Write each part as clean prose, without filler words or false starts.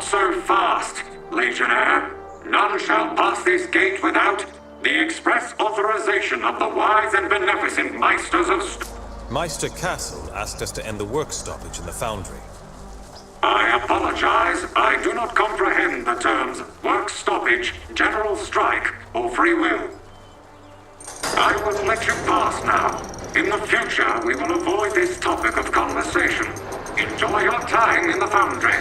Not so fast, Legionnaire. None shall pass this gate without the express authorization of the wise and beneficent Meisters of... Meister Castle asked us to end the work stoppage in the foundry. I apologize. I do not comprehend the terms work stoppage, general strike, or free will. I will let you pass now. In the future, we will avoid this topic of conversation. Enjoy your time in the foundry.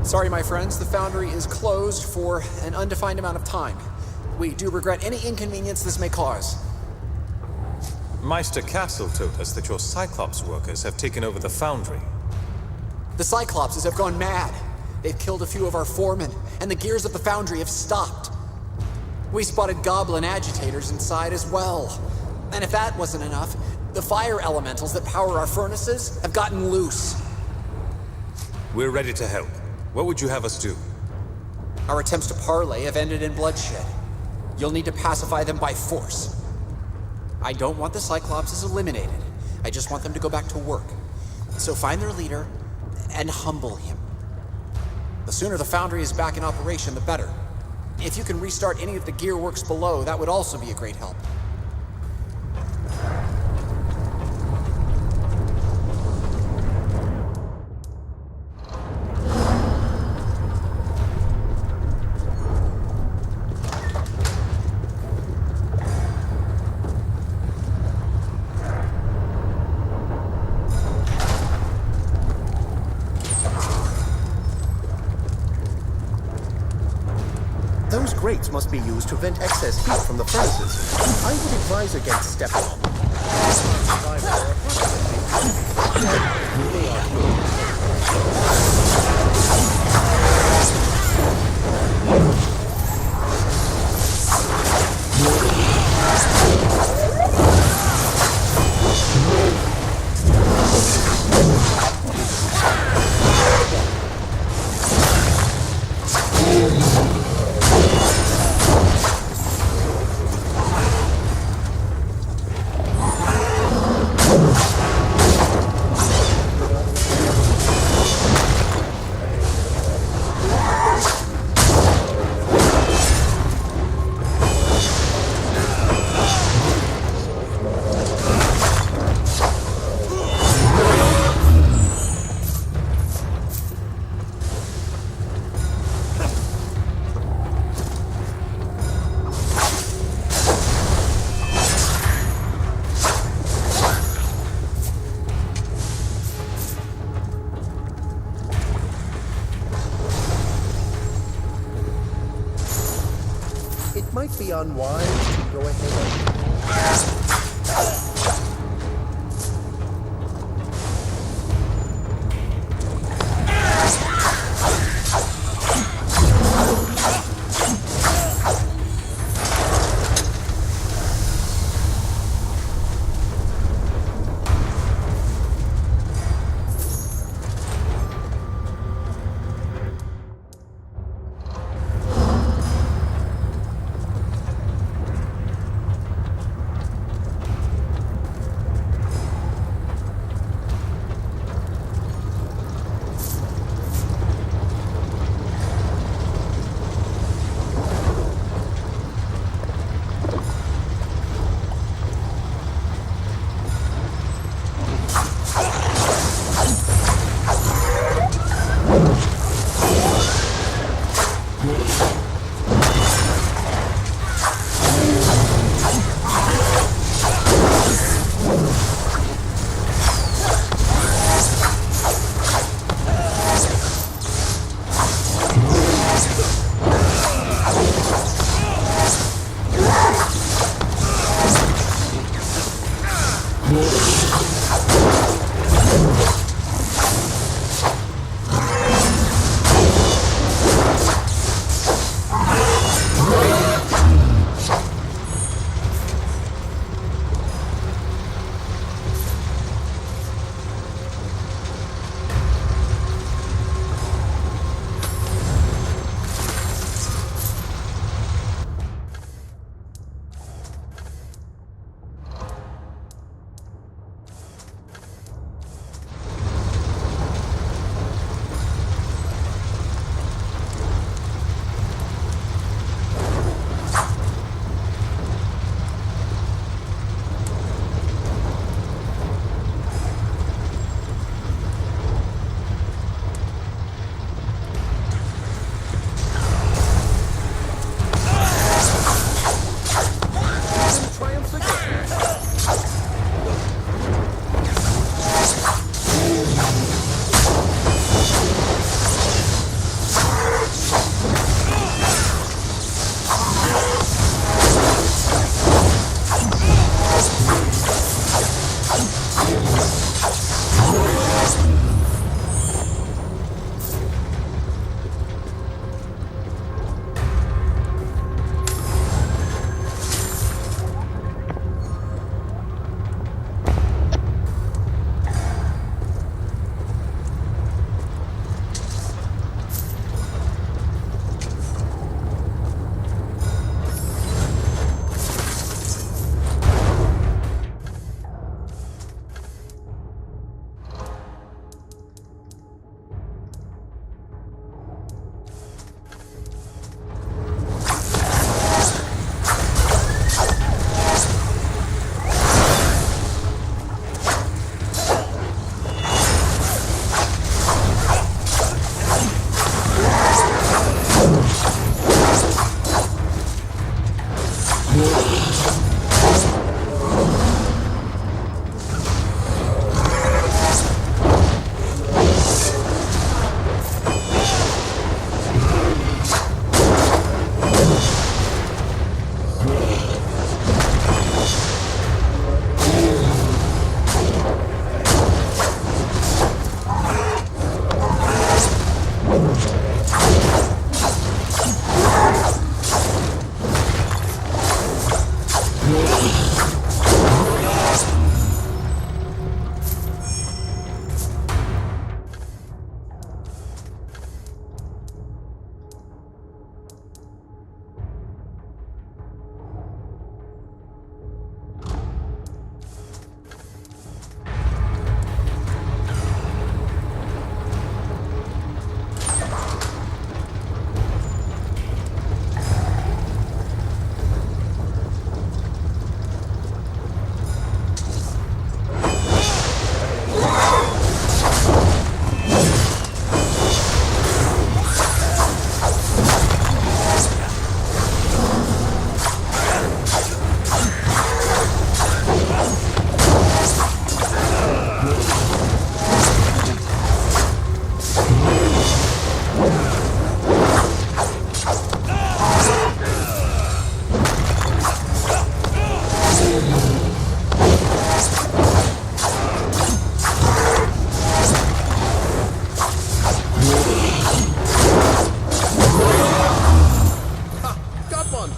Sorry, my friends, the foundry is closed for an undefined amount of time. We do regret any inconvenience this may cause. Meister Castle told us that your Cyclops workers have taken over the foundry. The Cyclopses have gone mad. They've killed a few of our foremen, and the gears of the foundry have stopped. We spotted goblin agitators inside as well. And if that wasn't enough, the fire elementals that power our furnaces have gotten loose. We're ready to help. What would you have us do? Our attempts to parley have ended in bloodshed. You'll need to pacify them by force. I don't want the Cyclopses eliminated. I just want them to go back to work. So find their leader and humble him. The sooner the foundry is back in operation, the better. If you can restart any of the gear works below, that would also be a great help. Those grates must be used to vent excess heat from the furnaces. I would advise against stepping on them. It might be unwise to go ahead. Got one!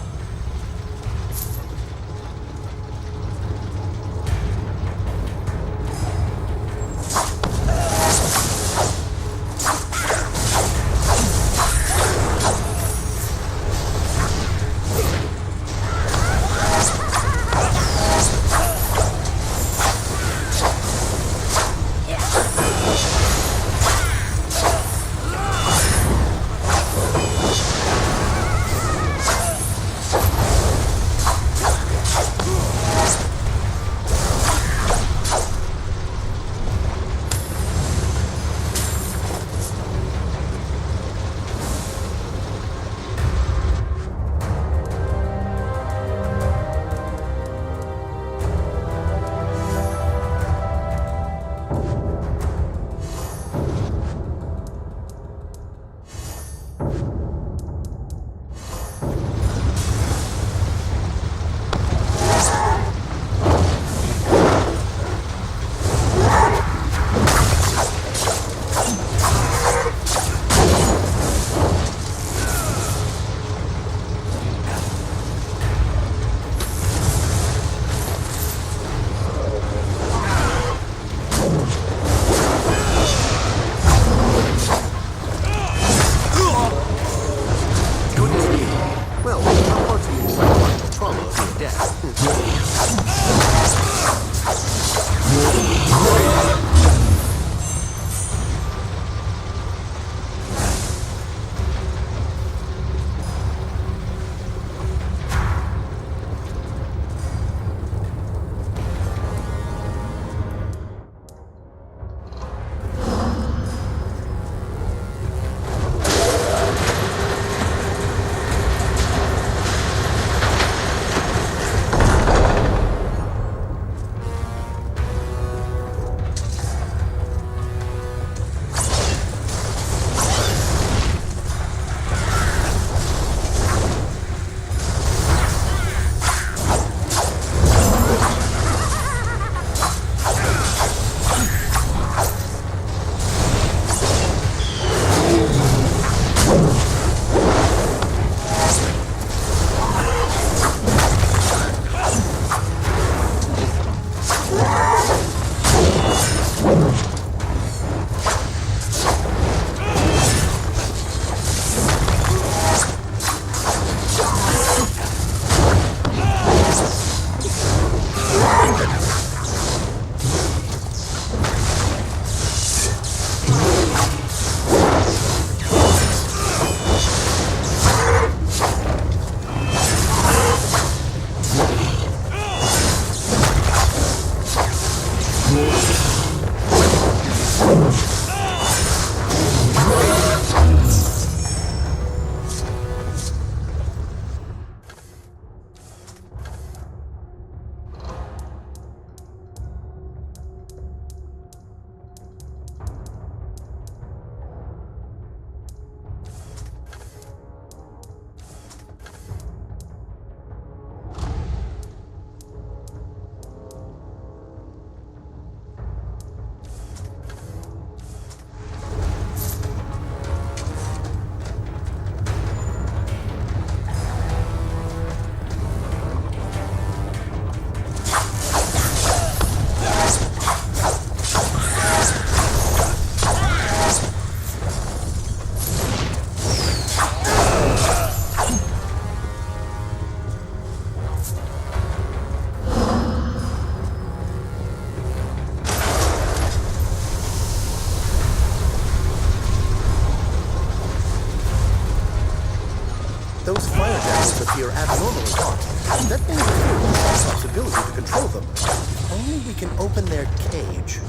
Well, unfortunately, psychological trauma via death. Those fire daggers appear abnormally hot. That may interfere with Cyclops' ability to control them. If only we can open their cage.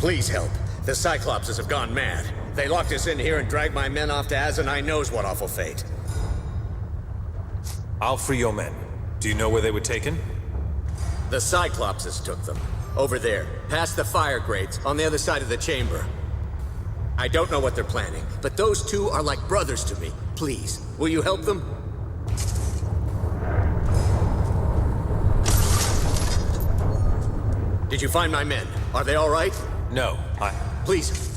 Please help. The Cyclopses have gone mad. They locked us in here and dragged my men off to Azanai knows what awful fate. I'll free your men. Do you know where they were taken? The Cyclopses took them. Over there, past the fire grates, on the other side of the chamber. I don't know what they're planning, but those two are like brothers to me. Please, will you help them? Did you find my men? Are they all right? No, Please.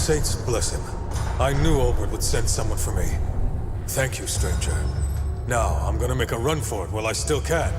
Saints bless him. I knew Olbert would send someone for me. Thank you, stranger. Now, I'm gonna make a run for it while I still can.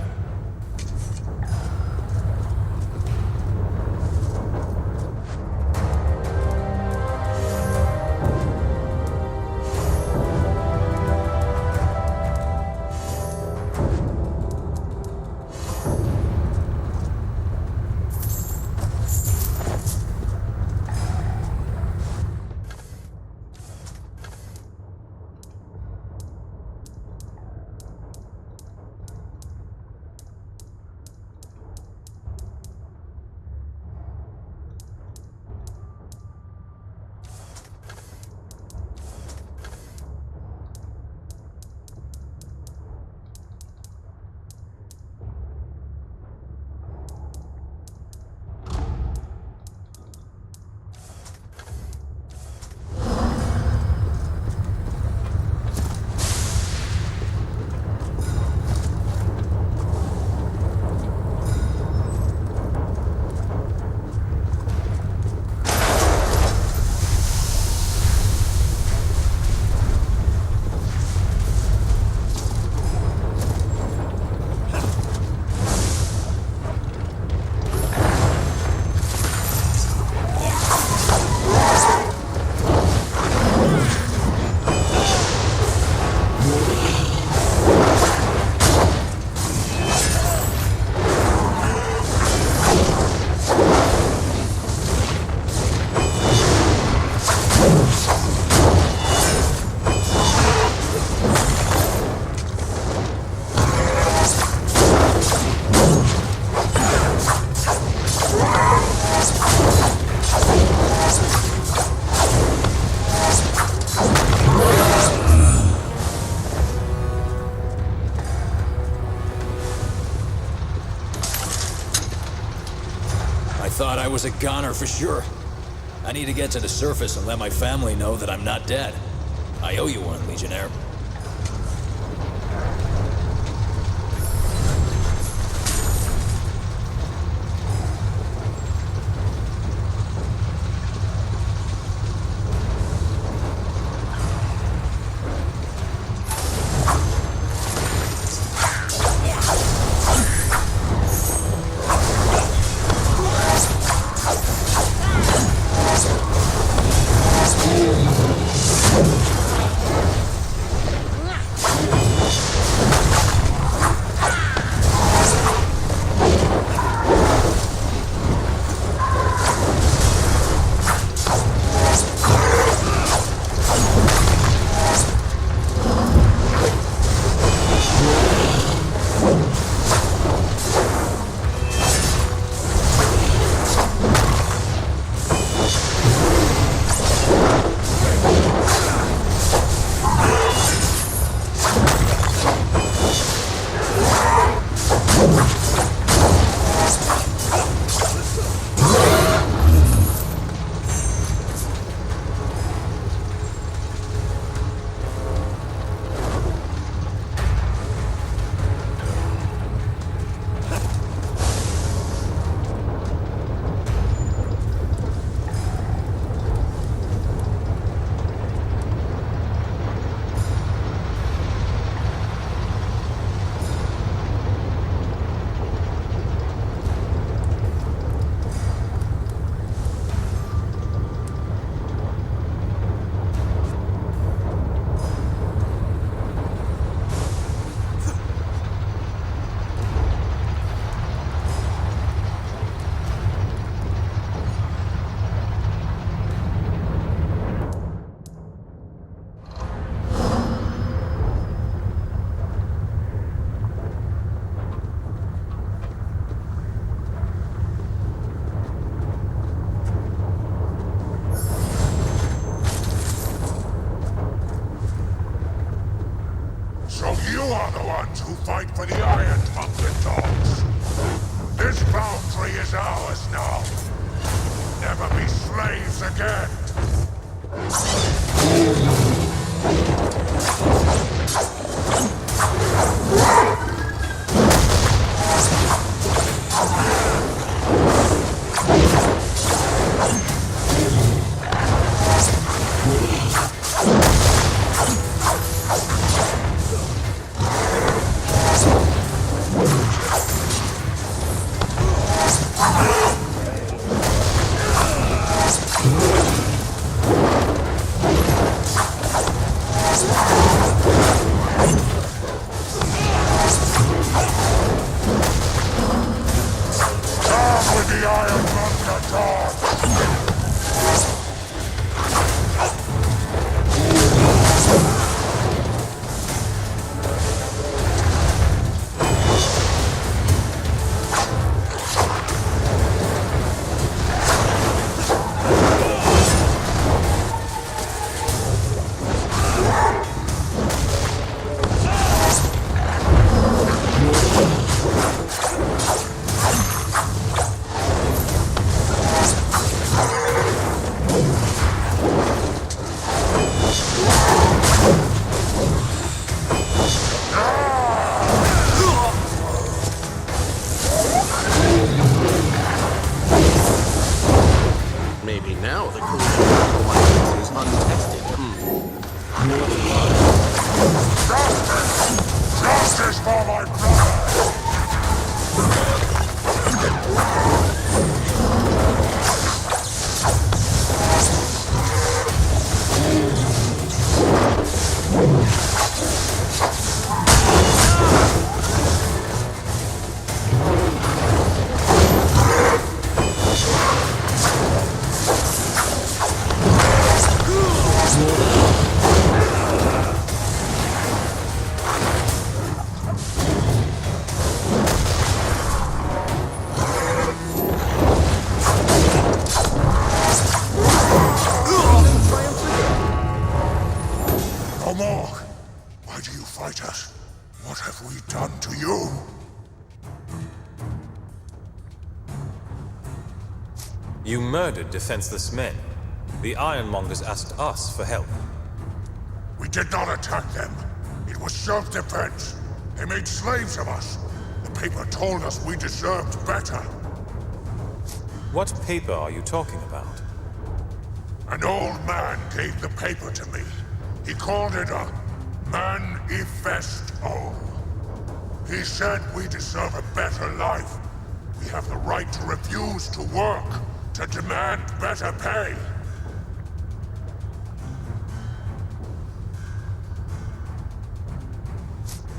Thought I was a goner for sure. I need to get to the surface and let my family know that I'm not dead. I owe you one, Legionnaire. So you are the ones who fight for the Iron Tongued Dogs. This boundary is ours now. Never be slaves again. Maybe now the collision is untested. Justice! Justice for my brother! Morg, why do you fight us? What have we done to you? You murdered defenseless men. The Ironmongers asked us for help. We did not attack them. It was self-defense. They made slaves of us. The paper told us we deserved better. What paper are you talking about? An old man gave the paper to me. He called it a manifesto. He said we deserve a better life. We have the right to refuse to work, to demand better pay.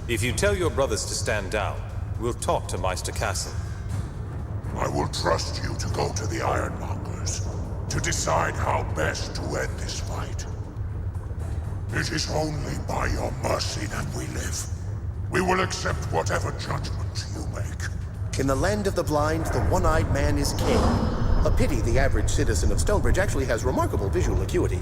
If you tell your brothers to stand down, we'll talk to Meister Castle. I will trust you to go to the Ironmongers, to decide how best to end this fight. It is only by your mercy that we live. We will accept whatever judgment you make. In the land of the blind, the one-eyed man is king. A pity the average citizen of Stonebridge actually has remarkable visual acuity.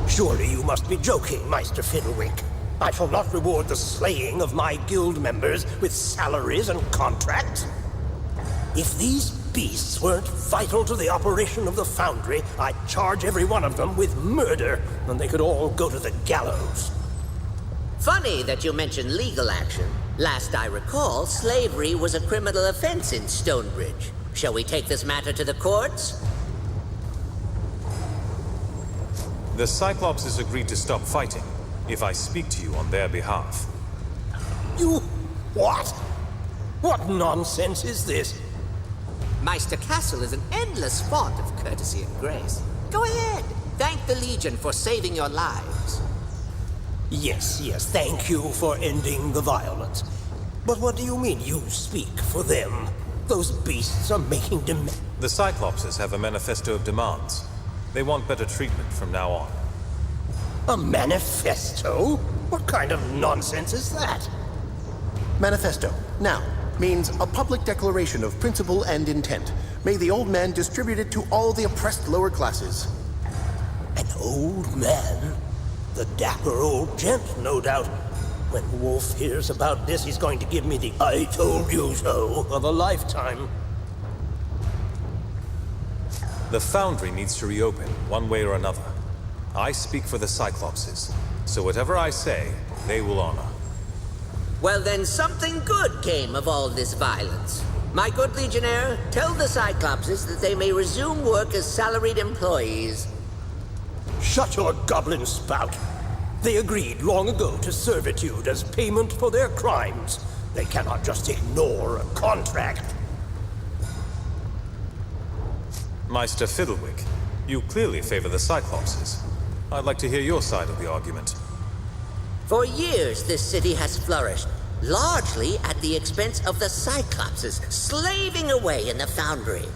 Surely you must be joking, Meister Fiddlewink. I shall not reward the slaying of my guild members with salaries and contracts. If these beasts weren't vital to the operation of the Foundry, I'd charge every one of them with murder, and they could all go to the gallows. Funny that you mention legal action. Last I recall, slavery was a criminal offense in Stonebridge. Shall we take this matter to the courts? The Cyclopses agreed to stop fighting if I speak to you on their behalf. You... what? What nonsense is this? Meister Castle is an endless font of courtesy and grace. Go ahead. Thank the Legion for saving your lives. Yes, thank you for ending the violence. But what do you mean you speak for them? Those beasts are making demands. The Cyclopses have a manifesto of demands. They want better treatment from now on. A manifesto? What kind of nonsense is that? Manifesto, now, means a public declaration of principle and intent. May the old man distribute it to all the oppressed lower classes. An old man? The dapper old gent, no doubt. When Wolf hears about this, he's going to give me the "I told you so" of a lifetime. The Foundry needs to reopen, one way or another. I speak for the Cyclopses, so whatever I say, they will honor. Well, then something good came of all this violence. My good Legionnaire, tell the Cyclopses that they may resume work as salaried employees. Shut your goblin spout. They agreed long ago to servitude as payment for their crimes. They cannot just ignore a contract. Meister Fiddlewick, you clearly favor the Cyclopses. I'd like to hear your side of the argument. For years, this city has flourished, largely at the expense of the Cyclopses, slaving away in the Foundry.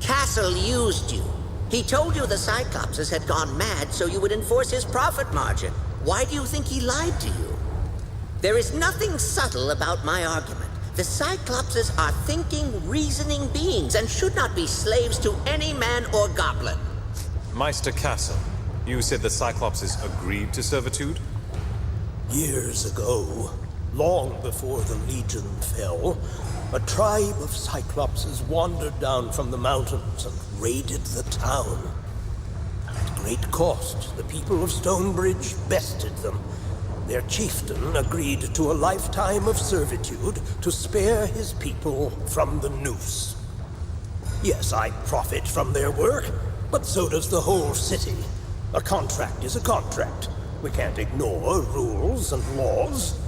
Castle used you. He told you the Cyclopses had gone mad so you would enforce his profit margin. Why do you think he lied to you? There is nothing subtle about my argument. The Cyclopses are thinking, reasoning beings and should not be slaves to any man or goblin. Meister Castle, you said the Cyclopses agreed to servitude? Years ago, long before the Legion fell, a tribe of Cyclopses wandered down from the mountains and raided the town. At great cost, the people of Stonebridge bested them. Their chieftain agreed to a lifetime of servitude to spare his people from the noose. Yes, I profit from their work, but so does the whole city. A contract is a contract. We can't ignore rules and laws,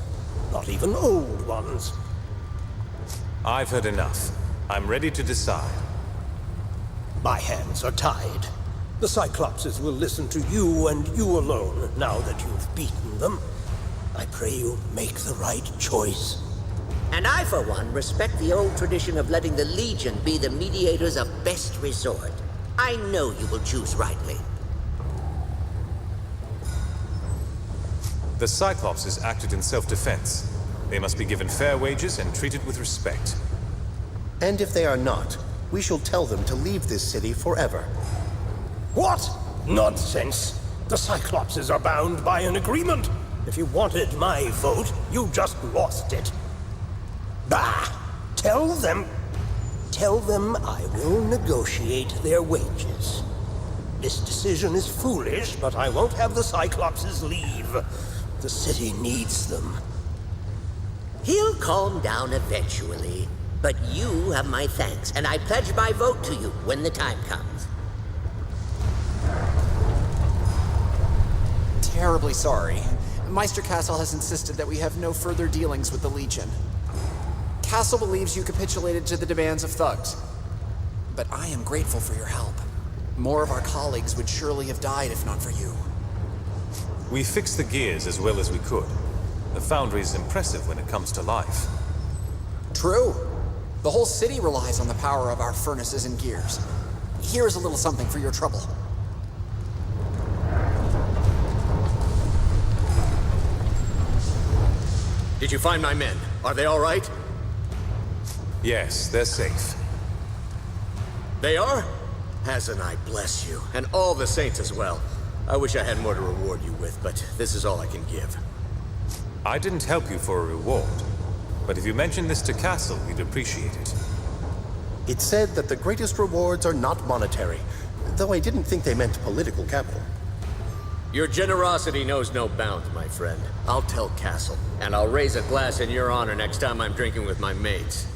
not even old ones. I've heard enough. I'm ready to decide. My hands are tied. The Cyclopses will listen to you and you alone now that you've beaten them. I pray you make the right choice. And I, for one, respect the old tradition of letting the Legion be the mediators of best resort. I know you will choose rightly. The Cyclopses acted in self-defense. They must be given fair wages and treated with respect. And if they are not, we shall tell them to leave this city forever. What? Nonsense! The Cyclopses are bound by an agreement. If you wanted my vote, you just lost it. Bah! Tell them I will negotiate their wages. This decision is foolish, but I won't have the Cyclopses leave. The city needs them. He'll calm down eventually. But you have my thanks, and I pledge my vote to you when the time comes. Terribly sorry. Meister Castle has insisted that we have no further dealings with the Legion. Castle believes you capitulated to the demands of thugs. But I am grateful for your help. More of our colleagues would surely have died if not for you. We fixed the gears as well as we could. The Foundry is impressive when it comes to life. True. The whole city relies on the power of our furnaces and gears. Here's a little something for your trouble. Did you find my men? Are they all right? Yes, they're safe. They are? Hazanai bless you, and all the saints as well. I wish I had more to reward you with, but this is all I can give. I didn't help you for a reward, but if you mention this to Castle, we'd appreciate it. It's said that the greatest rewards are not monetary, though I didn't think they meant political capital. Your generosity knows no bounds, my friend. I'll tell Castle, and I'll raise a glass in your honor next time I'm drinking with my mates.